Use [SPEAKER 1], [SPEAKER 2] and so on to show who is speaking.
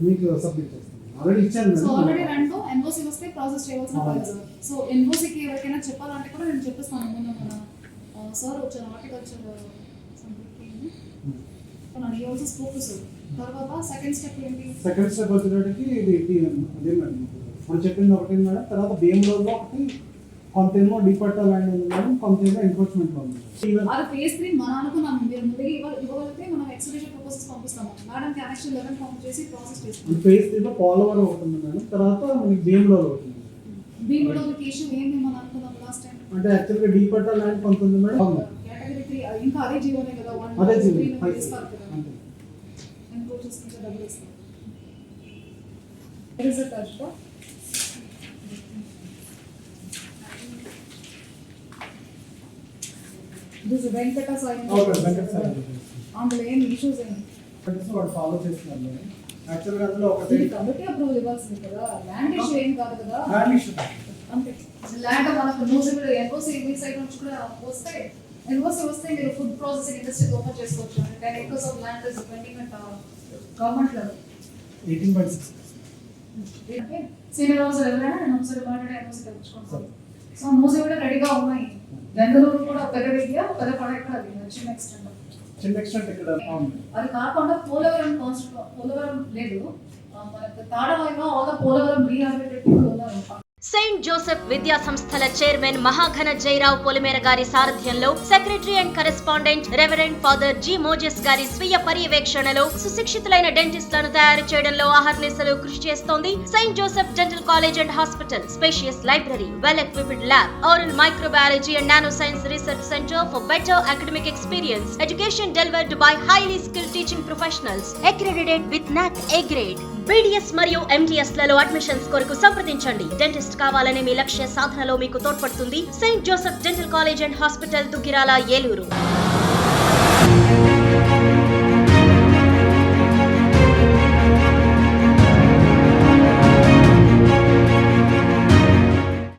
[SPEAKER 1] మీకు సబ్మిట్ చేస్తాను. ఆల్రెడీ ఇచ్చాను.
[SPEAKER 2] సో ఆల్రెడీ రెండు ఎన్ఓసి వస్తే ప్రాసెస్ చేయవలసిన పని సార్. సో ఎన్ఓసికి ఎవరికైనా చెప్పాలంటే కూడా నేను చెప్పిస్తాను. మన సార్ వచ్చారు, horticulture he also spoke to sir. తర్వాత సెకండ్ స్టెప్ ఏంటి?
[SPEAKER 1] సెకండ్ స్టెప్ వచ్చేటప్పటికి ఇది అదే మేడం మనం చెప్పింది ఒకటి మేడం. తర్వాత బిఎంలో ఒకటి కొంతేమో డిపార్ట్మెంట్ ల్యాండ్ ఉంది మేడం, కొంతేమో ఎన్ఫోర్స్మెంట్ ఉంది.
[SPEAKER 2] అది ఫేజ్ 3 మన అనుకున్నాం. మీరు ముందుగా ఇవ్వగలిగితే మనం ఎక్స్క్లూజన్ ప్రపోజల్స్ పంపిస్తాము. మేడం కనెక్షన్ 11 ఫామ్ చేసి ప్రాసెస్ చేస్తాం.
[SPEAKER 1] ఫేజ్ 3 లో పోలవరం ఒకటి ఉంది మేడం, తర్వాత మనకి బిఎంలో ఒకటి ఉంది.
[SPEAKER 2] బిఎంలో ఇష్యూ ఏంది మనం అనుకున్నాం లాస్ట్ టైం?
[SPEAKER 1] అంటే యాక్చువల్గా డిపార్ట్మెంట్ ల్యాండ్ కొంత ఉంది మేడం.
[SPEAKER 2] కేటగిరీ 3 ఇంకా అదే జీవోనే కదా. 1
[SPEAKER 1] అదే
[SPEAKER 2] 2
[SPEAKER 1] జీవో
[SPEAKER 2] 3 ఇస్తారు కదా. ఎన్క్రోచెస్ కింద డబుల్ ఇస్తారు. What is it, Ashta? This is Venkata sign.
[SPEAKER 1] Okay, Venkata sign.
[SPEAKER 2] అందులో ఏం ఇష్యూస్ ఏంటి?
[SPEAKER 1] వాడు ఫాలో చేస్తున్నారు మేడం. యాక్చువల్గా అందులో ఒకటి
[SPEAKER 2] కమిటీ అప్రూవల్ ఇవ్వాల్సింది కదా. ల్యాండ్ ఇష్యూ ఏం కాదు కదా.
[SPEAKER 1] ల్యాండ్ ఇష్యూ
[SPEAKER 2] అంతే. ల్యాండ్ మనకు న్యూస్ కూడా ఎన్ఓసి మీ సైడ్ నుంచి కూడా వస్తే ఎన్ఓసి వస్తే మీరు ఫుడ్ ప్రాసెసింగ్ ఇండస్ట్రీ ఓపెన్ చేసుకోవచ్చు. 10 acres of land is pending at government level.
[SPEAKER 1] 18.6.
[SPEAKER 2] Senior officer ఎవరైనా నేను ఒకసారి మాట్లాడి ఎన్ఓసి తెచ్చుకుంటాను. సో మూసీ కూడా రెడీగా ఉన్నాయి. బెంగళూరు కూడా పెద్ద విద్య పెద్ద పడక అది చిన్న ఎక్స్టెంట్
[SPEAKER 1] ఇక్కడ
[SPEAKER 2] అది కాకుండా పోలవరం లేదు. మనకు తాడవాయిలో ఆల్ పోలవరం రీహాబిలిటేటివ్ ఉన్నారు.
[SPEAKER 3] సెయింట్ జోసెఫ్ విద్యా సంస్థల చైర్మన్ మహాఘన జయరావు పొలిమేర గారి సారథ్యంలో secretary and correspondent reverend father G Moses గారి స్వీయ పర్యవేక్షణలో సుశిక్షితులైన డెంటిస్టులను తయారు చేయడంలో అహర్నిశలు కృషి చేస్తోంది Saint Joseph dental college and hospital. Spacious library, well equipped lab, oral microbiology and nanoscience research center for better academic experience. Education delivered by highly skilled teaching professionals, accredited with NAC A grade. BDS మరియు MDS లలో admissions కొరకు సంప్రదించండి. Dentist కావాలనే మీ లక్ష్య సాధనలో మీకు తోడ్పడుతుంది Saint Joseph dental college and hospital, Duggirala, Eluru.